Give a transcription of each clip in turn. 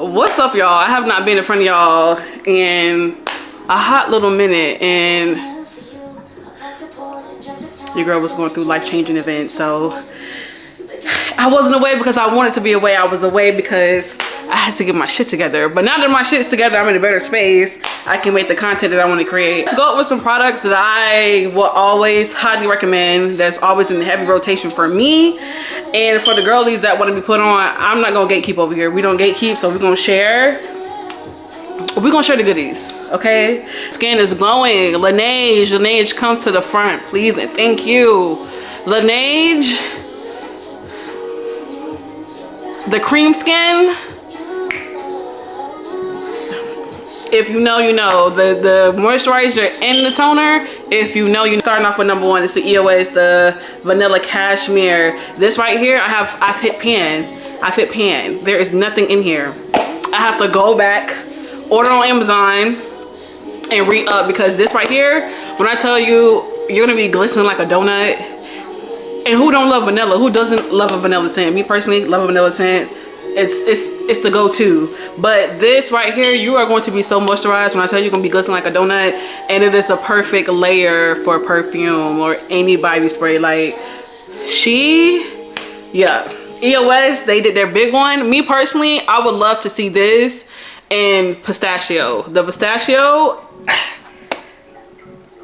What's up, y'all? I have not been in front of y'all in a hot little minute, and your girl was going through life-changing events, so I wasn't away because I wanted to be away. I was away because I had to get my shit together. But now that my shit's together, I'm in a better space. I can make the content that I want to create. Let's go up with some products that I will always highly recommend, that's always in heavy rotation for me. And for the girlies that want to be put on, I'm not going to gatekeep over here. We don't gatekeep, so we're going to share. We're going to share the goodies, okay? Skin is glowing. Laneige, come to the front, please, and thank you. Laneige, the cream skin. If you know, you know. The moisturizer and the toner, if you know, you're starting off with number one. It's the EOS, the vanilla cashmere. This right here, I've hit pan. There is nothing in here. I have to go back, order on Amazon, and re-up, because this right here, when I tell you, you're gonna be glistening like a donut. And who don't love vanilla? Who doesn't love a vanilla scent? Me personally, love a vanilla scent. It's the go-to. But this right here, you are going to be so moisturized. When I tell you, you're gonna be glistening like a donut, and it is a perfect layer for perfume or any body spray. Like, yeah, EOS, they did their big one. Me personally, I would love to see this in pistachio. The pistachio,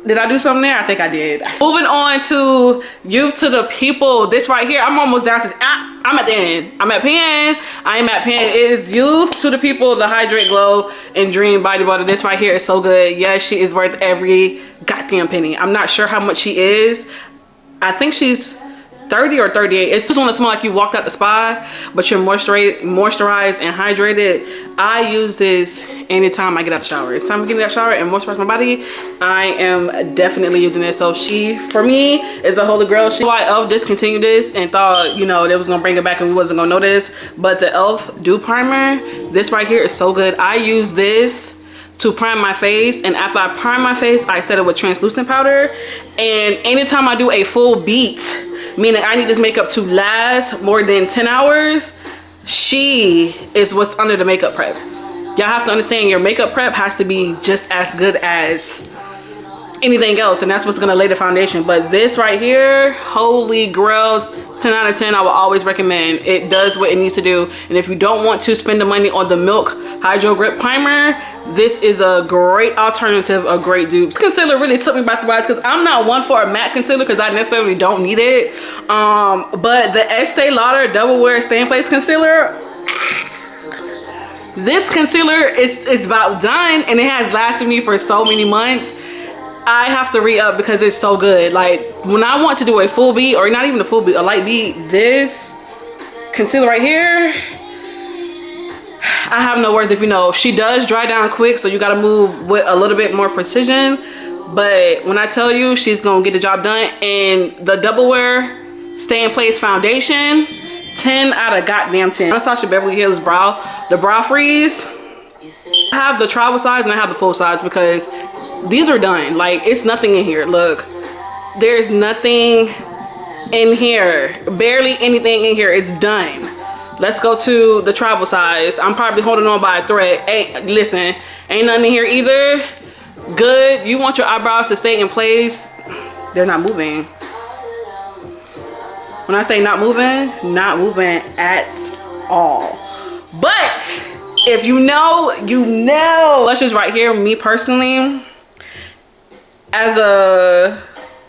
did I do something there? I think I did. Moving on to Youth to the People. This right here, I'm almost down to, I'm at the end. I'm at pan. I am at pan. It is Youth to the People, the Hydrate Glow and Dream Body Butter. This right here is so good. Yes, she is worth every goddamn penny. I'm not sure how much she is. I think she's 30 or 38. It's just want to smell like you walked out the spa, but you're moisturized and hydrated. I use this anytime I get out the shower. It's time I get out the shower and moisturize my body. I am definitely using this. So she, for me, is a holy grail. Why e.l.f. discontinued this and thought, you know, they was gonna bring it back and we wasn't gonna notice. But the e.l.f. Dew Primer, this right here is so good. I use this to prime my face, and after I prime my face, I set it with translucent powder. And anytime I do a full beat, meaning I need this makeup to last more than 10 hours, she is what's under the makeup prep. Y'all have to understand, your makeup prep has to be just as good as anything else, and that's what's gonna lay the foundation. But this right here, holy grail, 10 out of 10, I will always recommend. It does what it needs to do. And if you don't want to spend the money on the Milk Hydro Grip Primer, this is a great alternative, a great dupe. This concealer really took me by surprise, because I'm not one for a matte concealer because I necessarily don't need it. But the Estee Lauder Double Wear Stay in Place Concealer, this concealer is about done, and it has lasted me for so many months. I have to re-up because it's so good. Like, when I want to do a full beat, or not even a full beat, a light beat, this concealer right here, I have no words. If you know, she does dry down quick, so you gotta move with a little bit more precision. But when I tell you, she's gonna get the job done. And the Double Wear Stay in Place Foundation, 10 out of goddamn 10. Anastasia Beverly Hills the brow freeze. I have the travel size and I have the full size, because these are done. Like, it's nothing in here. Look, there's nothing in here, barely anything in here. It's done. Let's go to the travel size. I'm probably holding on by a thread. Listen, ain't nothing in here either. Good. You want your eyebrows to stay in place. They're not moving. When I say not moving at all. But if you know, you know. Blushes right here, me personally, as a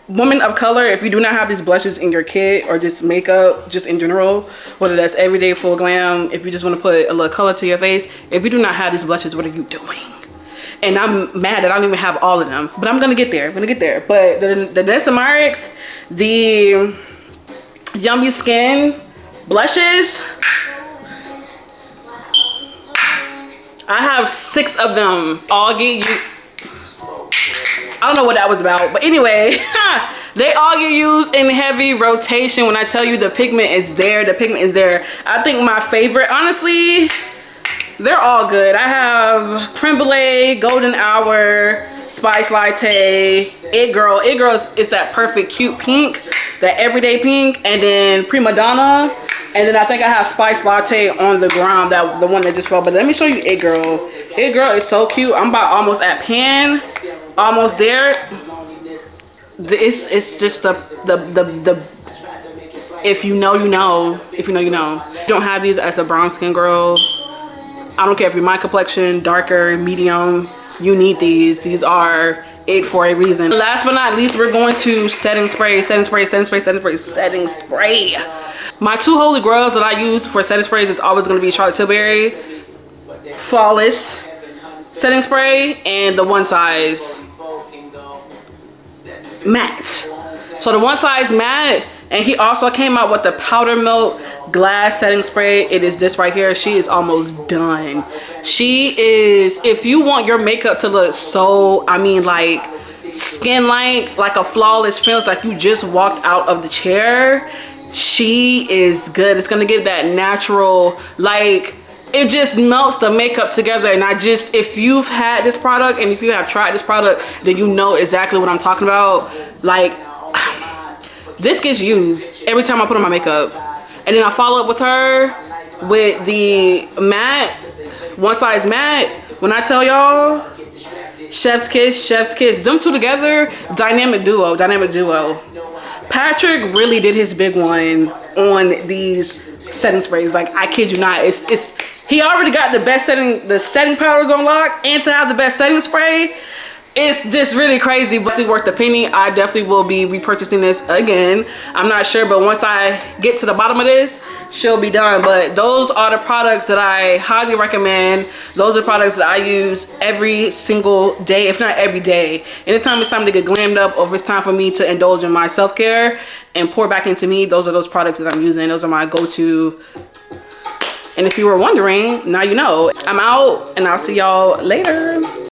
woman of color, if you do not have these blushes in your kit, or just makeup just in general, whether that's everyday full glam, if you just want to put a little color to your face, if you do not have these blushes, what are you doing? And I'm mad that I don't even have all of them, but I'm gonna get there. But the Desamarics, the Yummy Skin blushes, I have 6 of them. All get you. I don't know what that was about, but anyway, they all get used in heavy rotation. When I tell you the pigment is there, the pigment is there. I think my favorite, honestly, they're all good. I have Creme Brulee, Golden Hour, Spice Latte, It Girl. It Girl is that perfect cute pink, that everyday pink, and then Prima Donna. And then I think I have Spice Latte on the ground, that the one that just fell. But let me show you It Girl. It Girl is so cute. I'm about almost at pan, almost there. It's just the if you know, you know. If you know, you know. You don't have these as a brown skin girl. I don't care if you're my complexion, darker, medium. You need these. These are it for a reason. Last but not least, we're going to setting spray, setting spray, setting spray, setting spray, setting spray. My two holy grails that I use for setting sprays is always going to be Charlotte Tilbury Flawless setting spray and the One Size matte. So the One Size matte, and he also came out with the powder milk glass setting spray. It is this right here. She is almost done. She is, if you want your makeup to look so, I mean, like skin like a flawless finish, like you just walked out of the chair, she is good. It's gonna give that natural, like, it just melts the makeup together. And I just, if you've had this product and if you have tried this product, then you know exactly what I'm talking about. Like, this gets used every time I put on my makeup. And then I follow up with her with the matte, One Size matte. When I tell y'all, chef's kiss, them two together, dynamic duo. Patrick really did his big one on these setting sprays. Like, I kid you not, he already got the setting powders on lock, and to have the best setting spray, it's just really crazy. But definitely worth the penny. I definitely will be repurchasing this again. I'm not sure, but once I get to the bottom of this, she'll be done. But those are the products that I highly recommend. Those are products that I use every single day, if not every day. Anytime it's time to get glammed up, or if it's time for me to indulge in my self-care and pour back into me, those are those products that I'm using. Those are my go-to. And if you were wondering, now you know. I'm out, and I'll see y'all later.